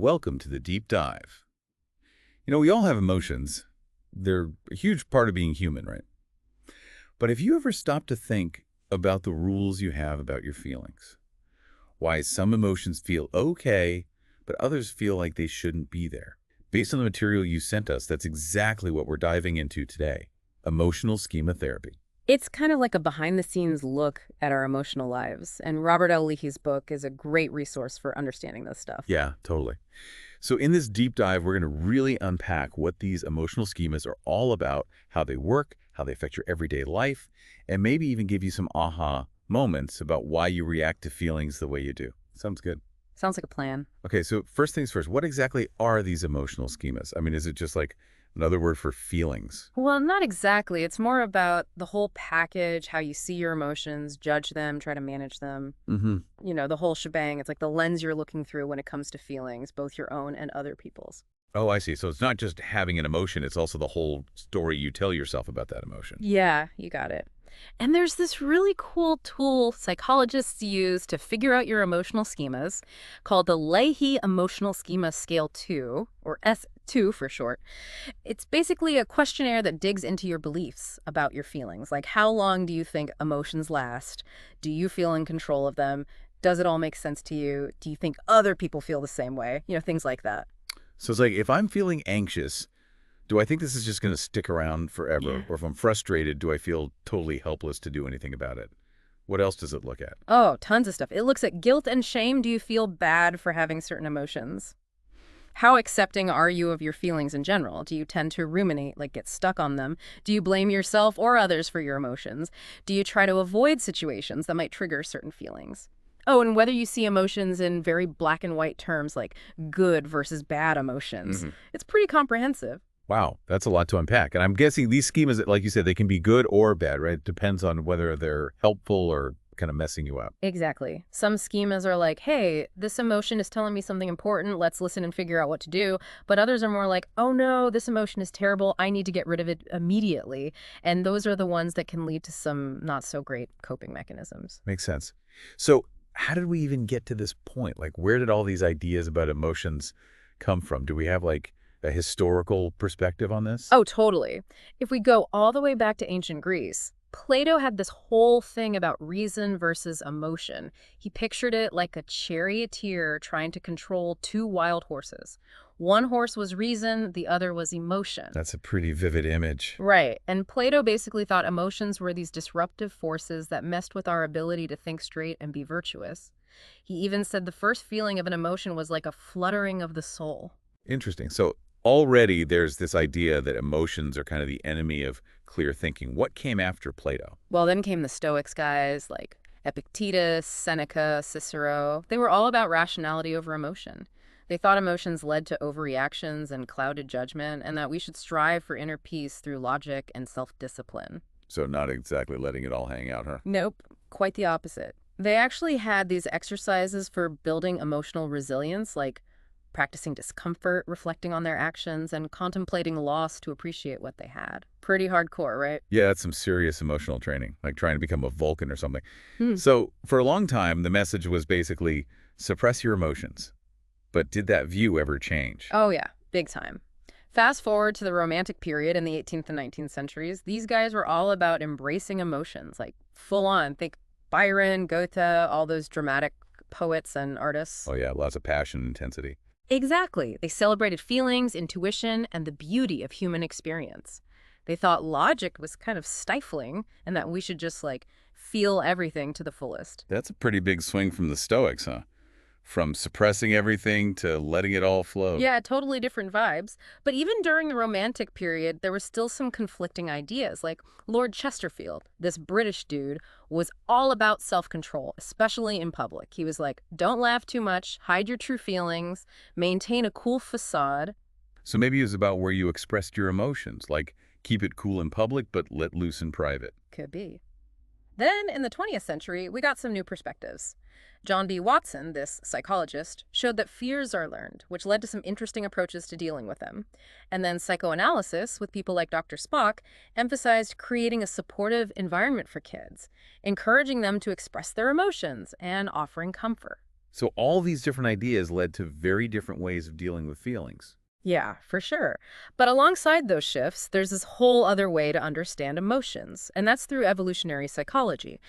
Welcome to the deep dive. We all have emotions. They're a huge part of being human, right? But have you ever stopped to think about the rules you have about your feelings? Why some emotions feel okay, but others feel like they shouldn't be there? Based on the material you sent us, that's exactly what we're diving into today. Emotional schema therapy. It's kind of like a behind-the-scenes look at our emotional lives, and Robert L. Leahy's book is a great resource for understanding this stuff. Yeah, totally. So in this deep dive, we're going to really unpack what these emotional schemas are all about, how they work, how they affect your everyday life, and maybe even give you some aha moments about why you react to feelings the way you do. Sounds good. Sounds like a plan. Okay, so first things first, what exactly are these emotional schemas? I mean, is it just like another word for feelings? Well, not exactly. It's more about the whole package, how you see your emotions, judge them, try to manage them. Mm-hmm. The whole shebang. It's like the lens you're looking through when it comes to feelings, both your own and other people's. Oh, I see. So it's not just having an emotion, it's also the whole story you tell yourself about that emotion. Yeah, you got it. And there's this really cool tool psychologists use to figure out your emotional schemas called the Leahy Emotional Schema Scale 2, or S2 for short. It's basically a questionnaire that digs into your beliefs about your feelings. Like, how long do you think emotions last? Do you feel in control of them? Does it all make sense to you? Do you think other people feel the same way? Things like that. So it's like, if I'm feeling anxious, do I think this is just going to stick around forever? Yeah. Or if I'm frustrated, do I feel totally helpless to do anything about it? What else does it look at? Oh, tons of stuff. It looks at guilt and shame. Do you feel bad for having certain emotions? How accepting are you of your feelings in general? Do you tend to ruminate, like get stuck on them? Do you blame yourself or others for your emotions? Do you try to avoid situations that might trigger certain feelings? Oh, and whether you see emotions in very black and white terms like good versus bad emotions. Hmm. It's pretty comprehensive. Wow, that's a lot to unpack. And I'm guessing these schemas, like you said, they can be good or bad, right? It depends on whether they're helpful or kind of messing you up. Exactly. Some schemas are like, hey, this emotion is telling me something important. Let's listen and figure out what to do. But others are more like, oh no, this emotion is terrible. I need to get rid of it immediately. And those are the ones that can lead to some not so great coping mechanisms. Makes sense. So how did we even get to this point? Like, where did all these ideas about emotions come from? Do we have like a historical perspective on this? Oh, totally. If we go all the way back to ancient Greece, Plato had this whole thing about reason versus emotion. He pictured it like a charioteer trying to control two wild horses. One horse was reason, the other was emotion. That's a pretty vivid image. Right. And Plato basically thought emotions were these disruptive forces that messed with our ability to think straight and be virtuous. He even said the first feeling of an emotion was like a fluttering of the soul. Interesting. So already there's this idea that emotions are kind of the enemy of clear thinking. What came after Plato? Well, then came the Stoics guys like Epictetus, Seneca, Cicero. They were all about rationality over emotion. They thought emotions led to overreactions and clouded judgment, and that we should strive for inner peace through logic and self-discipline. So not exactly letting it all hang out, huh? Nope, quite the opposite. They actually had these exercises for building emotional resilience, like practicing discomfort, reflecting on their actions, and contemplating loss to appreciate what they had. Pretty hardcore, right? Yeah, that's some serious emotional training, like trying to become a Vulcan or something. Hmm. So for a long time, the message was basically suppress your emotions. But did that view ever change? Oh, yeah, big time. Fast forward to the Romantic period in the 18th and 19th centuries, these guys were all about embracing emotions, like full on. Think Byron, Goethe, all those dramatic poets and artists. Oh yeah, lots of passion and intensity. Exactly. They celebrated feelings, intuition, and the beauty of human experience. They thought logic was kind of stifling and that we should just, like, feel everything to the fullest. That's a pretty big swing from the Stoics, huh? From suppressing everything to letting it all flow. Yeah, totally different vibes. But even during the Romantic period, there were still some conflicting ideas. Like Lord Chesterfield, this British dude, was all about self-control, especially in public. He was like, don't laugh too much, hide your true feelings, maintain a cool facade. So maybe it was about where you expressed your emotions, like keep it cool in public but let loose in private. Could be. Then, in the 20th century, we got some new perspectives. John B. Watson, this psychologist, showed that fears are learned, which led to some interesting approaches to dealing with them. And then psychoanalysis, with people like Dr. Spock, emphasized creating a supportive environment for kids, encouraging them to express their emotions and offering comfort. So all these different ideas led to very different ways of dealing with feelings. Yeah, for sure. But alongside those shifts, there's this whole other way to understand emotions, and that's through evolutionary psychology.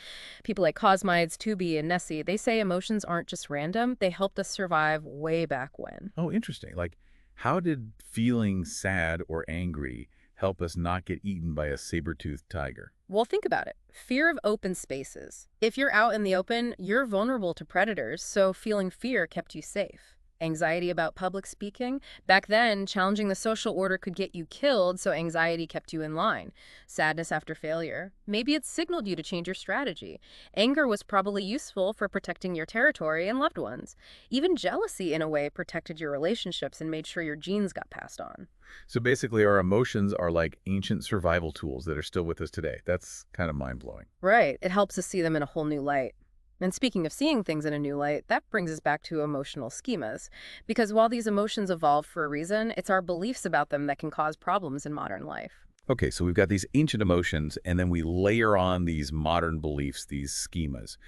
People like Cosmides, Tooby, and Nessie, they say emotions aren't just random, they helped us survive way back when. Oh, interesting. Like, how did feeling sad or angry help us not get eaten by a saber-toothed tiger? Well, think about it. Fear of open spaces. If you're out in the open, you're vulnerable to predators, so feeling fear kept you safe. Anxiety about public speaking. Back then, challenging the social order could get you killed, so anxiety kept you in line. Sadness after failure. Maybe it signaled you to change your strategy. Anger was probably useful for protecting your territory and loved ones. Even jealousy, in a way, protected your relationships and made sure your genes got passed on. So basically, our emotions are like ancient survival tools that are still with us today. That's kind of mind-blowing. Right. It helps us see them in a whole new light. And speaking of seeing things in a new light, that brings us back to emotional schemas. Because while these emotions evolved for a reason, it's our beliefs about them that can cause problems in modern life. Okay, so we've got these ancient emotions, and then we layer on these modern beliefs, these schemas.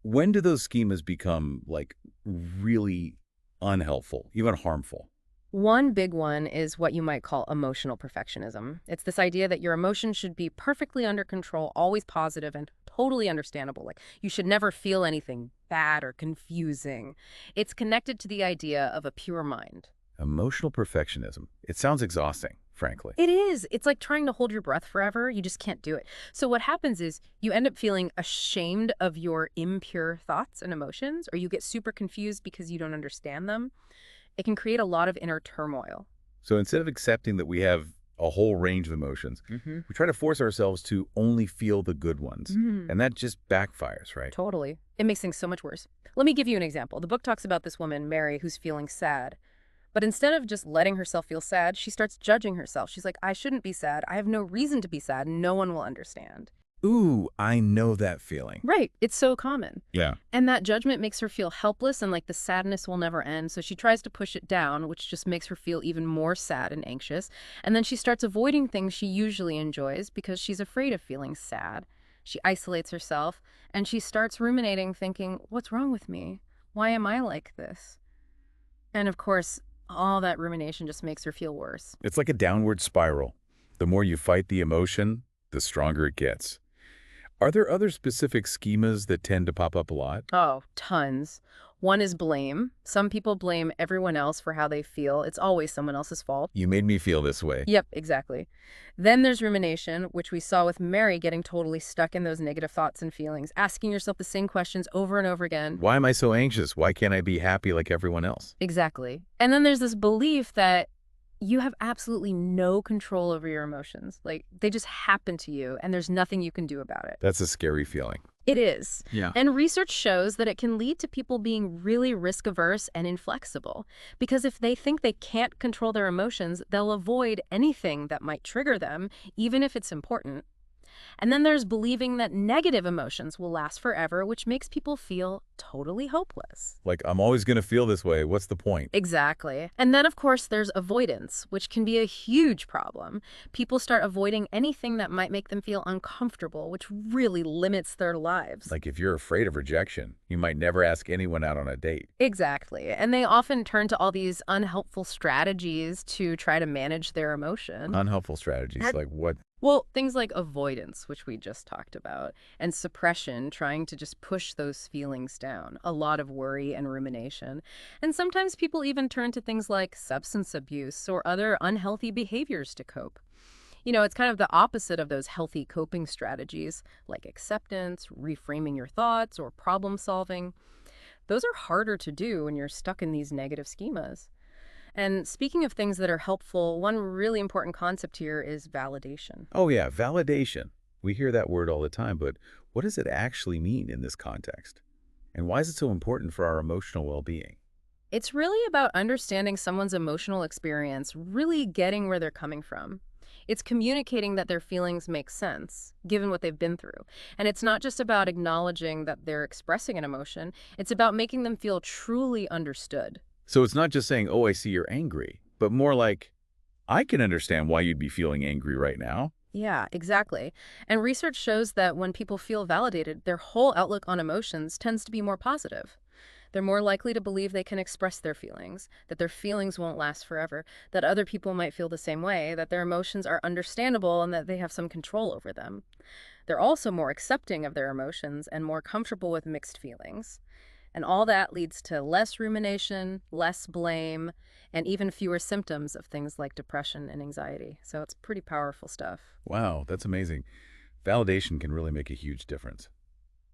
When do those schemas become, like, really unhelpful, even harmful? One big one is what you might call emotional perfectionism. It's this idea that your emotions should be perfectly under control, always positive, and totally understandable. Like, you should never feel anything bad or confusing. It's connected to the idea of a pure mind. Emotional perfectionism. It sounds exhausting, frankly. It is. It's like trying to hold your breath forever. You just can't do it. So what happens is you end up feeling ashamed of your impure thoughts and emotions, or you get super confused because you don't understand them. It can create a lot of inner turmoil. So instead of accepting that we have a whole range of emotions, we try to force ourselves to only feel the good ones. And that just backfires, right? Totally. It makes things so much worse. Let me give you an example. The book talks about this woman, Mary, who's feeling sad. But instead of just letting herself feel sad, she starts judging herself. She's like, I shouldn't be sad. I have no reason to be sad. No one will understand. Ooh, I know that feeling. Right. It's so common. Yeah. And that judgment makes her feel helpless and like the sadness will never end. So she tries to push it down, which just makes her feel even more sad and anxious. And then she starts avoiding things she usually enjoys because she's afraid of feeling sad. She isolates herself and she starts ruminating, thinking, what's wrong with me? Why am I like this? And of course, all that rumination just makes her feel worse. It's like a downward spiral. The more you fight the emotion, the stronger it gets. Are there other specific schemas that tend to pop up a lot? Oh, tons. One is blame. Some people blame everyone else for how they feel. It's always someone else's fault. You made me feel this way. Yep, exactly. Then there's rumination, which we saw with Mary getting totally stuck in those negative thoughts and feelings, asking yourself the same questions over and over again. Why am I so anxious? Why can't I be happy like everyone else? Exactly. And then there's this belief that you have absolutely no control over your emotions. Like, they just happen to you, and there's nothing you can do about it. That's a scary feeling. It is. Yeah. And research shows that it can lead to people being really risk-averse and inflexible. Because if they think they can't control their emotions, they'll avoid anything that might trigger them, even if it's important. And then there's believing that negative emotions will last forever, which makes people feel totally hopeless. Like, I'm always going to feel this way. What's the point? Exactly. And then, of course, there's avoidance, which can be a huge problem. People start avoiding anything that might make them feel uncomfortable, which really limits their lives. Like, if you're afraid of rejection, you might never ask anyone out on a date. Exactly. And they often turn to all these unhelpful strategies to try to manage their emotion. Unhelpful strategies, like what? Well, things like avoidance, which we just talked about, and suppression, trying to just push those feelings down, a lot of worry and rumination. And sometimes people even turn to things like substance abuse or other unhealthy behaviors to cope. You know, it's kind of the opposite of those healthy coping strategies, like acceptance, reframing your thoughts, or problem solving. Those are harder to do when you're stuck in these negative schemas. And speaking of things that are helpful, one really important concept here is validation. Oh, yeah, validation. We hear that word all the time, but what does it actually mean in this context? And why is it so important for our emotional well-being? It's really about understanding someone's emotional experience, really getting where they're coming from. It's communicating that their feelings make sense, given what they've been through. And it's not just about acknowledging that they're expressing an emotion, it's about making them feel truly understood. So it's not just saying, oh, I see you're angry, but more like, I can understand why you'd be feeling angry right now. Yeah, exactly. And research shows that when people feel validated, their whole outlook on emotions tends to be more positive. They're more likely to believe they can express their feelings, that their feelings won't last forever, that other people might feel the same way, that their emotions are understandable and that they have some control over them. They're also more accepting of their emotions and more comfortable with mixed feelings. And all that leads to less rumination, less blame, and even fewer symptoms of things like depression and anxiety. So it's pretty powerful stuff. Wow, that's amazing. Validation can really make a huge difference.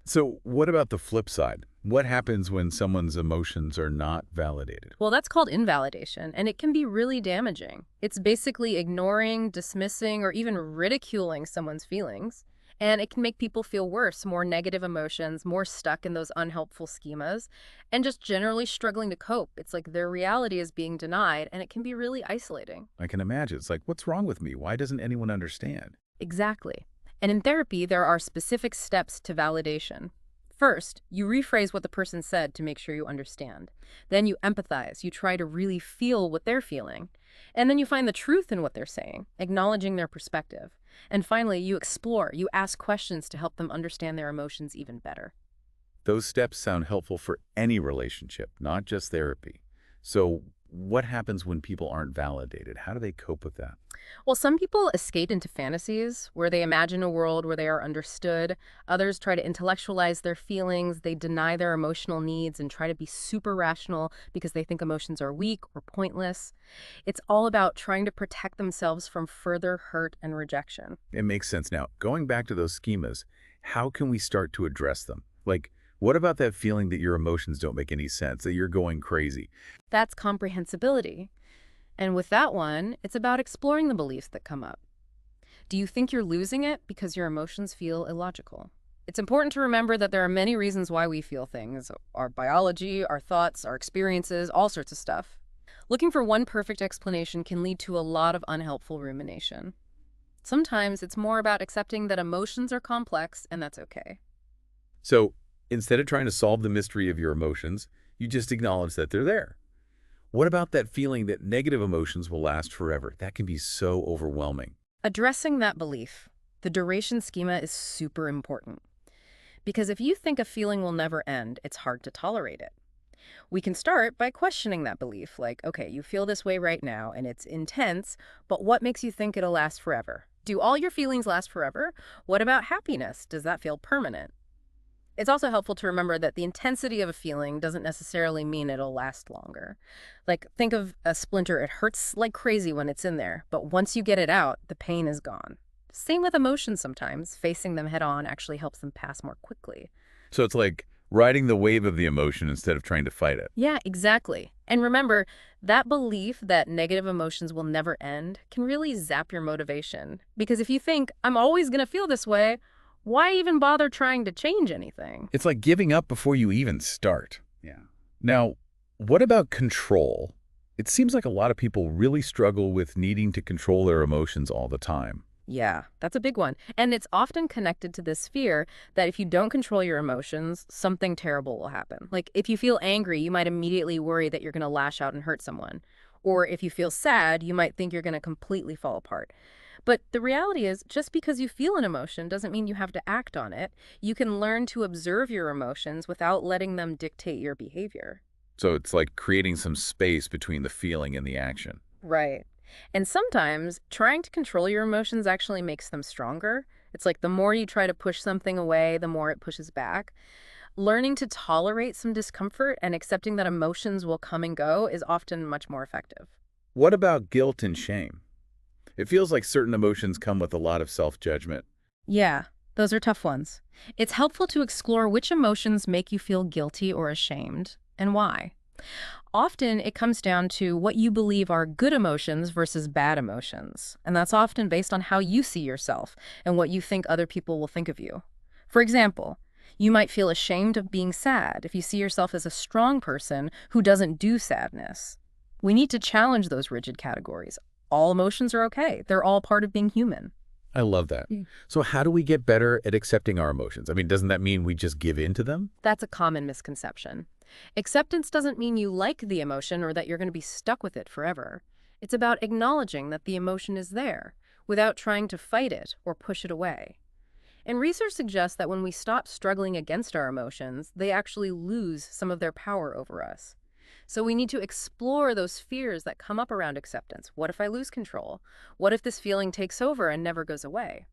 So what about the flip side? What happens when someone's emotions are not validated? Well, that's called invalidation, and it can be really damaging. It's basically ignoring, dismissing, or even ridiculing someone's feelings. And it can make people feel worse, more negative emotions, more stuck in those unhelpful schemas, and just generally struggling to cope. It's like their reality is being denied, and it can be really isolating. I can imagine. It's like, what's wrong with me? Why doesn't anyone understand? Exactly. And in therapy, there are specific steps to validation. First, you rephrase what the person said to make sure you understand. Then you empathize. You try to really feel what they're feeling. And then you find the truth in what they're saying, acknowledging their perspective. And finally, you explore. You ask questions to help them understand their emotions even better. Those steps sound helpful for any relationship, not just therapy. So what happens when people aren't validated? How do they cope with that? Well, some people escape into fantasies where they imagine a world where they are understood. Others try to intellectualize their feelings. They deny their emotional needs and try to be super rational because they think emotions are weak or pointless. It's all about trying to protect themselves from further hurt and rejection. It makes sense now. Going back to those schemas, how can we start to address them? Like, what about that feeling that your emotions don't make any sense, that you're going crazy? That's comprehensibility. And with that one, it's about exploring the beliefs that come up. Do you think you're losing it because your emotions feel illogical? It's important to remember that there are many reasons why we feel things: our biology, our thoughts, our experiences, all sorts of stuff. Looking for one perfect explanation can lead to a lot of unhelpful rumination. Sometimes it's more about accepting that emotions are complex and that's okay. So instead of trying to solve the mystery of your emotions, you just acknowledge that they're there. What about that feeling that negative emotions will last forever? That can be so overwhelming. Addressing that belief, the duration schema, is super important. Because if you think a feeling will never end, it's hard to tolerate it. We can start by questioning that belief, like, okay, you feel this way right now and it's intense, but what makes you think it'll last forever? Do all your feelings last forever? What about happiness? Does that feel permanent? It's also helpful to remember that the intensity of a feeling doesn't necessarily mean it'll last longer. Like, think of a splinter. It hurts like crazy when it's in there, but once you get it out, the pain is gone. Same with emotions sometimes. Facing them head on actually helps them pass more quickly. So it's like riding the wave of the emotion instead of trying to fight it. Yeah, exactly. And remember, that belief that negative emotions will never end can really zap your motivation. Because if you think, I'm always going to feel this way, why even bother trying to change anything? It's like giving up before you even start. Yeah. Now, what about control? It seems like a lot of people really struggle with needing to control their emotions all the time. Yeah, that's a big one. And it's often connected to this fear that if you don't control your emotions, something terrible will happen. Like if you feel angry, you might immediately worry that you're going to lash out and hurt someone. Or if you feel sad, you might think you're going to completely fall apart. But the reality is, just because you feel an emotion doesn't mean you have to act on it. You can learn to observe your emotions without letting them dictate your behavior. So it's like creating some space between the feeling and the action. Right. And sometimes trying to control your emotions actually makes them stronger. It's like the more you try to push something away, the more it pushes back. Learning to tolerate some discomfort and accepting that emotions will come and go is often much more effective. What about guilt and shame? It feels like certain emotions come with a lot of self-judgment. Yeah, those are tough ones. It's helpful to explore which emotions make you feel guilty or ashamed and why. Often it comes down to what you believe are good emotions versus bad emotions, and that's often based on how you see yourself and what you think other people will think of you. For example, you might feel ashamed of being sad if you see yourself as a strong person who doesn't do sadness. We need to challenge those rigid categories. All emotions are okay. They're all part of being human. I love that. So how do we get better at accepting our emotions? I mean, doesn't that mean we just give in to them? That's a common misconception. Acceptance doesn't mean you like the emotion or that you're going to be stuck with it forever. It's about acknowledging that the emotion is there without trying to fight it or push it away. And research suggests that when we stop struggling against our emotions, they actually lose some of their power over us. So we need to explore those fears that come up around acceptance. What if I lose control? What if this feeling takes over and never goes away?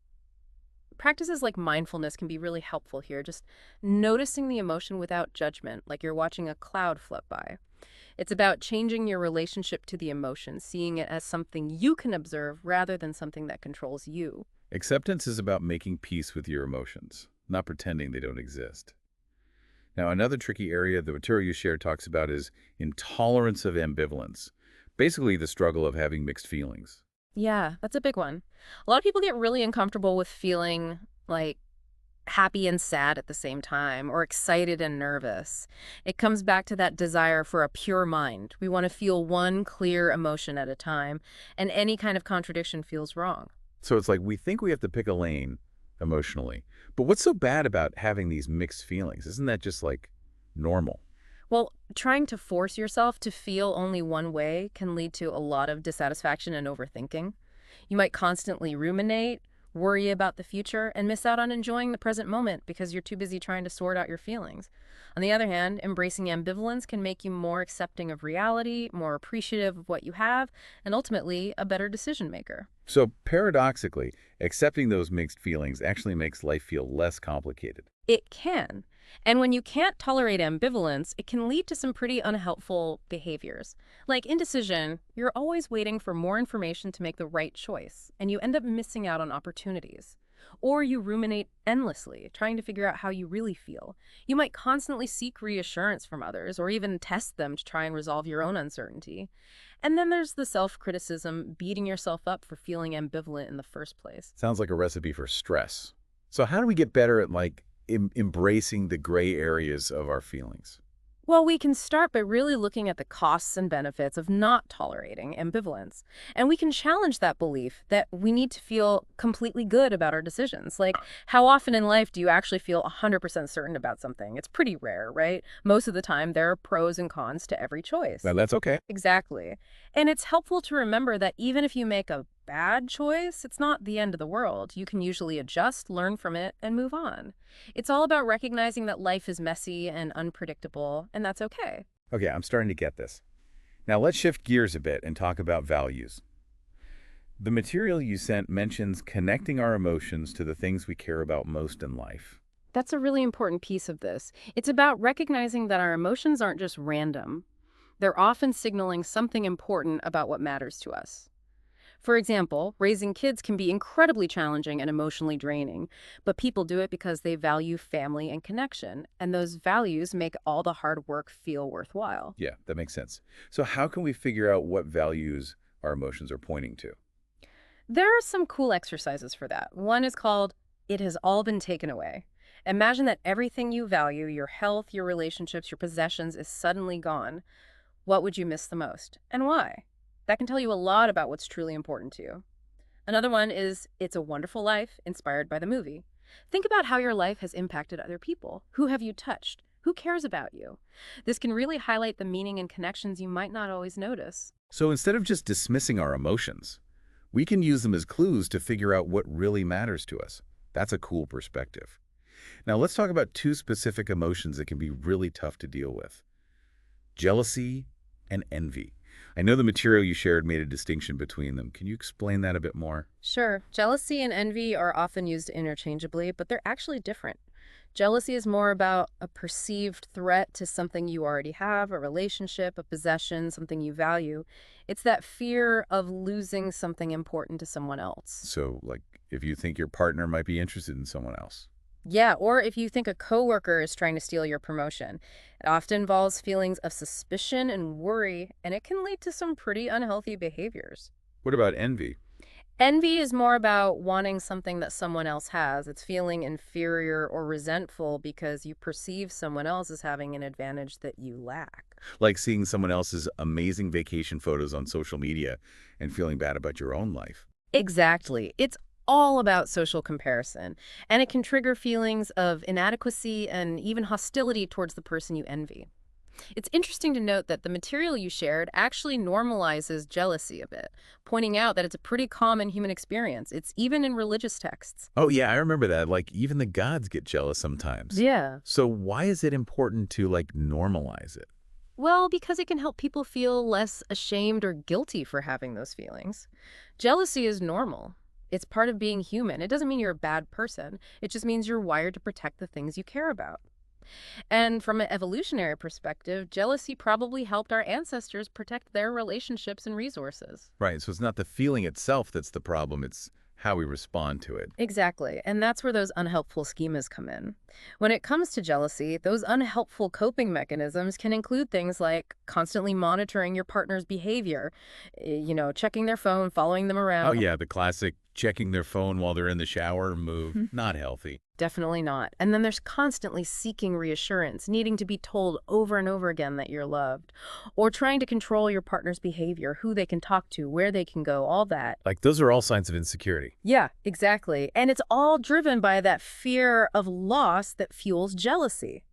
Practices like mindfulness can be really helpful here, just noticing the emotion without judgment, like you're watching a cloud float by. It's about changing your relationship to the emotion, seeing it as something you can observe rather than something that controls you. Acceptance is about making peace with your emotions, not pretending they don't exist. Now, another tricky area the material you shared talks about is intolerance of ambivalence, basically the struggle of having mixed feelings. Yeah, that's a big one. A lot of people get really uncomfortable with feeling like happy and sad at the same time, or excited and nervous. It comes back to that desire for a pure mind. We want to feel one clear emotion at a time, and any kind of contradiction feels wrong. So it's like we think we have to pick a lane emotionally. But what's so bad about having these mixed feelings? Isn't that just like normal? Well, trying to force yourself to feel only one way can lead to a lot of dissatisfaction and overthinking. You might constantly ruminate, worry about the future, and miss out on enjoying the present moment because you're too busy trying to sort out your feelings. On the other hand, embracing ambivalence can make you more accepting of reality, more appreciative of what you have, and ultimately a better decision maker. So paradoxically, accepting those mixed feelings actually makes life feel less complicated. It can. And when you can't tolerate ambivalence, it can lead to some pretty unhelpful behaviors. Like indecision, you're always waiting for more information to make the right choice, and you end up missing out on opportunities. Or you ruminate endlessly, trying to figure out how you really feel. You might constantly seek reassurance from others, or even test them to try and resolve your own uncertainty. And then there's the self-criticism, beating yourself up for feeling ambivalent in the first place. Sounds like a recipe for stress. So how do we get better at embracing the gray areas of our feelings? Well, we can start by really looking at the costs and benefits of not tolerating ambivalence. And we can challenge that belief that we need to feel completely good about our decisions. Like, how often in life do you actually feel 100% certain about something? It's pretty rare, right? Most of the time, there are pros and cons to every choice. Now, that's okay. Exactly. And it's helpful to remember that even if you make a bad choice, it's not the end of the world. You can usually adjust, learn from it, and move on. It's all about recognizing that life is messy and unpredictable, and that's okay. Okay, I'm starting to get this. Now let's shift gears a bit and talk about values. The material you sent mentions connecting our emotions to the things we care about most in life. That's a really important piece of this. It's about recognizing that our emotions aren't just random. They're often signaling something important about what matters to us. For example, raising kids can be incredibly challenging and emotionally draining, but people do it because they value family and connection, and those values make all the hard work feel worthwhile. Yeah, that makes sense. So how can we figure out what values our emotions are pointing to? There are some cool exercises for that. One is called "It Has All Been Taken Away." Imagine that everything you value, your health, your relationships, your possessions, is suddenly gone. What would you miss the most, and why? That can tell you a lot about what's truly important to you. Another one is "It's a Wonderful Life," inspired by the movie. Think about how your life has impacted other people. Who have you touched? Who cares about you? This can really highlight the meaning and connections you might not always notice. So instead of just dismissing our emotions, we can use them as clues to figure out what really matters to us. That's a cool perspective. Now let's talk about two specific emotions that can be really tough to deal with: jealousy and envy. I know the material you shared made a distinction between them. Can you explain that a bit more? Sure, jealousy and envy are often used interchangeably, but they're actually different. Jealousy is more about a perceived threat to something you already have, a relationship, a possession, something you value. It's that fear of losing something important to someone else. So, like, if you think your partner might be interested in someone else. Yeah, or if you think a coworker is trying to steal your promotion. It often involves feelings of suspicion and worry, and it can lead to some pretty unhealthy behaviors. What about envy? Envy is more about wanting something that someone else has. It's feeling inferior or resentful because you perceive someone else as having an advantage that you lack. Like seeing someone else's amazing vacation photos on social media and feeling bad about your own life. Exactly. It's all about social comparison, and it can trigger feelings of inadequacy and even hostility towards the person you envy. It's interesting to note that the material you shared actually normalizes jealousy a bit, pointing out that it's a pretty common human experience. It's even in religious texts. Oh, yeah, I remember that. Like, even the gods get jealous sometimes. Yeah. So why is it important to, like, normalize it? Well, because it can help people feel less ashamed or guilty for having those feelings. Jealousy is normal. It's part of being human. It doesn't mean you're a bad person. It just means you're wired to protect the things you care about. And from an evolutionary perspective, jealousy probably helped our ancestors protect their relationships and resources. Right, so it's not the feeling itself that's the problem, it's how we respond to it. Exactly. And that's where those unhelpful schemas come in. When it comes to jealousy, those unhelpful coping mechanisms can include things like constantly monitoring your partner's behavior, checking their phone, following them Oh, around. yeah, the classic checking their phone while they're in the shower move. Not healthy. Definitely not. And then there's constantly seeking reassurance, needing to be told over and over again that you're loved, or trying to control your partner's behavior, who they can talk to, where they can go, all that. Like, those are all signs of insecurity. Yeah, exactly. And it's all driven by that fear of loss that fuels jealousy.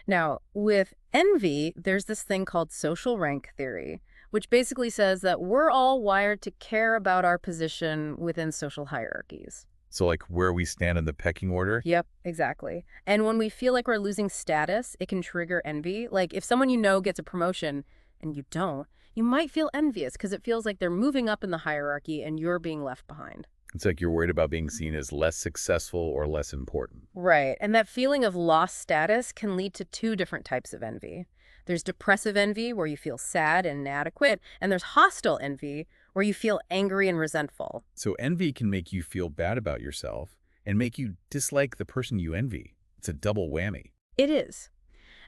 Now, with envy, there's this thing called social rank theory, which basically says that we're all wired to care about our position within social hierarchies. So, like, where we stand in the pecking order? Yep, exactly. And when we feel like we're losing status, it can trigger envy. Like if someone you know gets a promotion and you don't, you might feel envious because it feels like they're moving up in the hierarchy and you're being left behind. It's like you're worried about being seen as less successful or less important. Right. And that feeling of lost status can lead to two different types of envy. There's depressive envy, where you feel sad and inadequate, and there's hostile envy, where you feel angry and resentful. So envy can make you feel bad about yourself and make you dislike the person you envy. It's a double whammy. It is.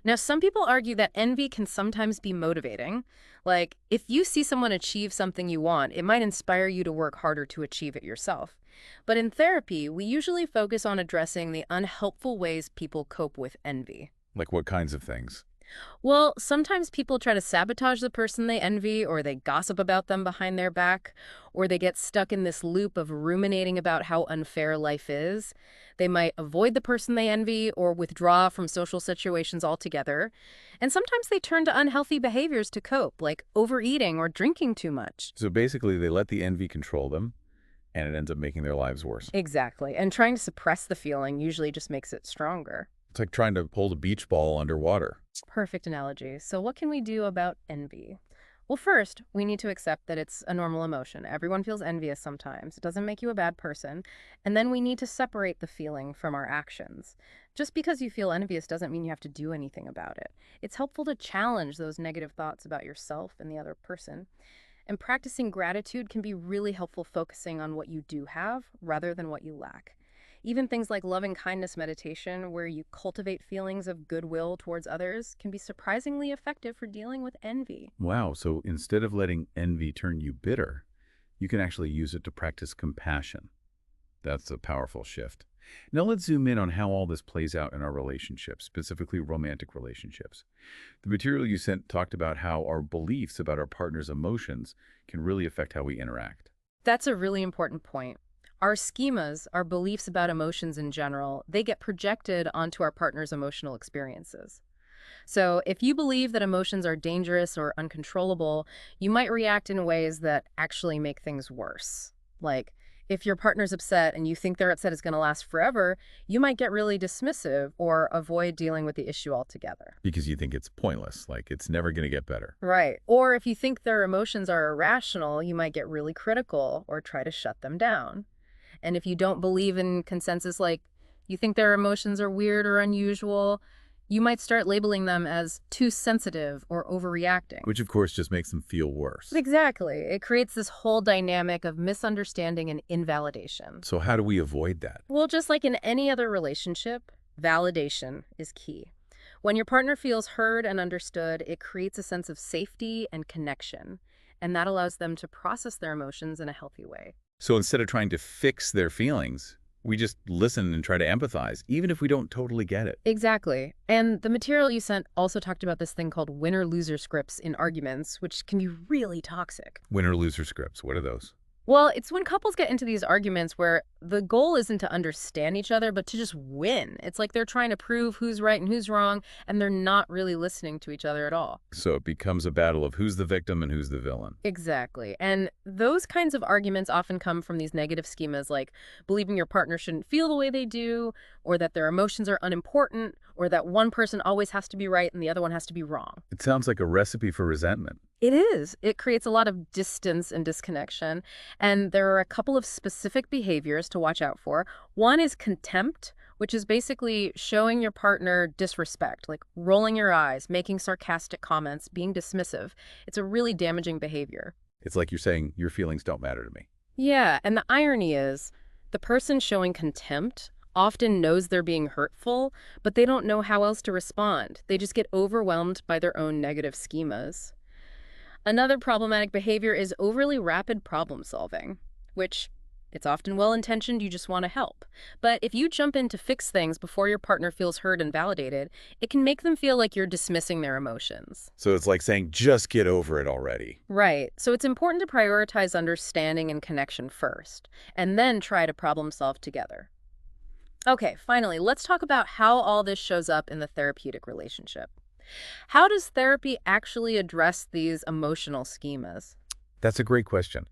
Now, some people argue that envy can sometimes be motivating. Like, if you see someone achieve something you want, it might inspire you to work harder to achieve it yourself. But in therapy, we usually focus on addressing the unhelpful ways people cope with envy. Like, what kinds of things? Well, sometimes people try to sabotage the person they envy, or they gossip about them behind their back, or they get stuck in this loop of ruminating about how unfair life is. They might avoid the person they envy or withdraw from social situations altogether. And sometimes they turn to unhealthy behaviors to cope, like overeating or drinking too much. So basically, they let the envy control them, and it ends up making their lives worse. Exactly. And trying to suppress the feeling usually just makes it stronger. It's like trying to hold a beach ball underwater. Perfect analogy. So what can we do about envy? Well, first, we need to accept that it's a normal emotion. Everyone feels envious sometimes. It doesn't make you a bad person. And then we need to separate the feeling from our actions. Just because you feel envious doesn't mean you have to do anything about it. It's helpful to challenge those negative thoughts about yourself and the other person. And practicing gratitude can be really helpful, focusing on what you do have rather than what you lack. Even things like loving kindness meditation, where you cultivate feelings of goodwill towards others, can be surprisingly effective for dealing with envy. Wow, so instead of letting envy turn you bitter, you can actually use it to practice compassion. That's a powerful shift. Now let's zoom in on how all this plays out in our relationships, specifically romantic relationships. The material you sent talked about how our beliefs about our partner's emotions can really affect how we interact. That's a really important point. Our schemas, our beliefs about emotions in general, they get projected onto our partner's emotional experiences. So if you believe that emotions are dangerous or uncontrollable, you might react in ways that actually make things worse. Like, if your partner's upset and you think their upset is going to last forever, you might get really dismissive or avoid dealing with the issue altogether. Because you think it's pointless, like it's never going to get better. Right. Or if you think their emotions are irrational, you might get really critical or try to shut them down. And if you don't believe in consensus, like you think their emotions are weird or unusual, you might start labeling them as too sensitive or overreacting. Which, of course, just makes them feel worse. Exactly. It creates this whole dynamic of misunderstanding and invalidation. So how do we avoid that? Well, just like in any other relationship, validation is key. When your partner feels heard and understood, it creates a sense of safety and connection, and that allows them to process their emotions in a healthy way. So instead of trying to fix their feelings, we just listen and try to empathize, even if we don't totally get it. Exactly. And the material you sent also talked about this thing called winner-loser scripts in arguments, which can be really toxic. Winner-loser scripts, what are those? Well, it's when couples get into these arguments where the goal isn't to understand each other, but to just win. It's like they're trying to prove who's right and who's wrong, and they're not really listening to each other at all. So it becomes a battle of who's the victim and who's the villain. Exactly. And those kinds of arguments often come from these negative schemas like believing your partner shouldn't feel the way they do, or that their emotions are unimportant, or that one person always has to be right and the other one has to be wrong. It sounds like a recipe for resentment. It is. It creates a lot of distance and disconnection. And there are a couple of specific behaviors to watch out for. One is contempt, which is basically showing your partner disrespect, like rolling your eyes, making sarcastic comments, being dismissive. It's a really damaging behavior. It's like you're saying your feelings don't matter to me. Yeah, and the irony is the person showing contempt often knows they're being hurtful, but they don't know how else to respond. They just get overwhelmed by their own negative schemas. Another problematic behavior is overly rapid problem solving, which it's often well-intentioned, you just want to help. But if you jump in to fix things before your partner feels heard and validated, it can make them feel like you're dismissing their emotions. So it's like saying, just get over it already. Right. So it's important to prioritize understanding and connection first, and then try to problem solve together. Okay, finally, let's talk about how all this shows up in the therapeutic relationship. How does therapy actually address these emotional schemas? That's a great question,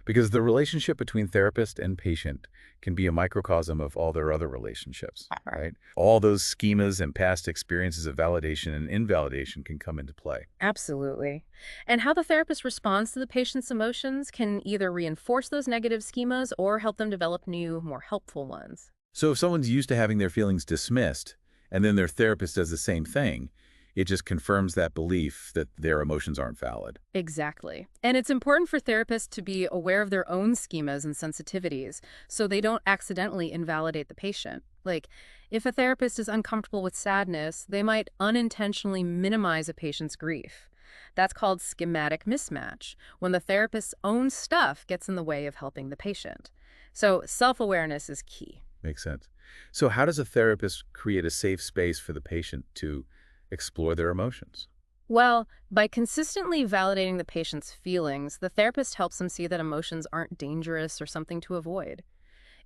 because the relationship between therapist and patient can be a microcosm of all their other relationships, right? All those schemas and past experiences of validation and invalidation can come into play. Absolutely. And how the therapist responds to the patient's emotions can either reinforce those negative schemas or help them develop new, more helpful ones. So if someone's used to having their feelings dismissed, and then their therapist does the same thing, it just confirms that belief that their emotions aren't valid. Exactly. And it's important for therapists to be aware of their own schemas and sensitivities so they don't accidentally invalidate the patient. Like, if a therapist is uncomfortable with sadness, they might unintentionally minimize a patient's grief. That's called schematic mismatch, when the therapist's own stuff gets in the way of helping the patient. So self-awareness is key. Makes sense. So how does a therapist create a safe space for the patient to explore their emotions? Well, by consistently validating the patient's feelings, the therapist helps them see that emotions aren't dangerous or something to avoid.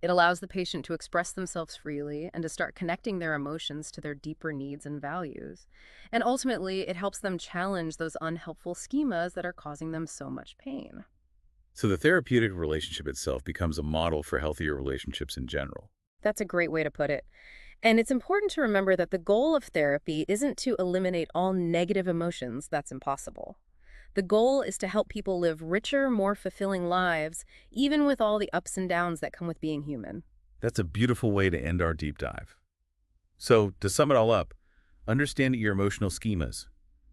It allows the patient to express themselves freely and to start connecting their emotions to their deeper needs and values. And ultimately, it helps them challenge those unhelpful schemas that are causing them so much pain. So the therapeutic relationship itself becomes a model for healthier relationships in general. That's a great way to put it. And it's important to remember that the goal of therapy isn't to eliminate all negative emotions. That's impossible. The goal is to help people live richer, more fulfilling lives, even with all the ups and downs that come with being human. That's a beautiful way to end our deep dive. So to sum it all up, understanding your emotional schemas,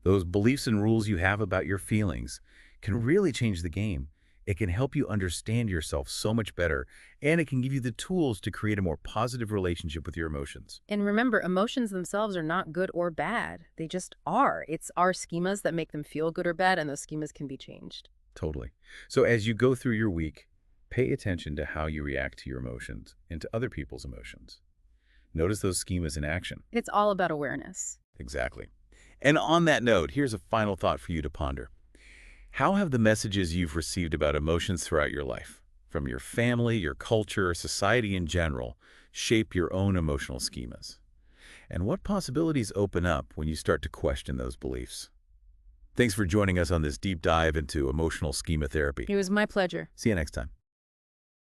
those beliefs and rules you have about your feelings, can really change the game. It can help you understand yourself so much better, and it can give you the tools to create a more positive relationship with your emotions. And remember, emotions themselves are not good or bad. They just are. It's our schemas that make them feel good or bad, and those schemas can be changed. Totally. So as you go through your week, pay attention to how you react to your emotions and to other people's emotions. Notice those schemas in action. It's all about awareness. Exactly. And on that note, here's a final thought for you to ponder. How have the messages you've received about emotions throughout your life, from your family, your culture, or society in general, shape your own emotional schemas? And what possibilities open up when you start to question those beliefs? Thanks for joining us on this deep dive into emotional schema therapy. It was my pleasure. See you next time.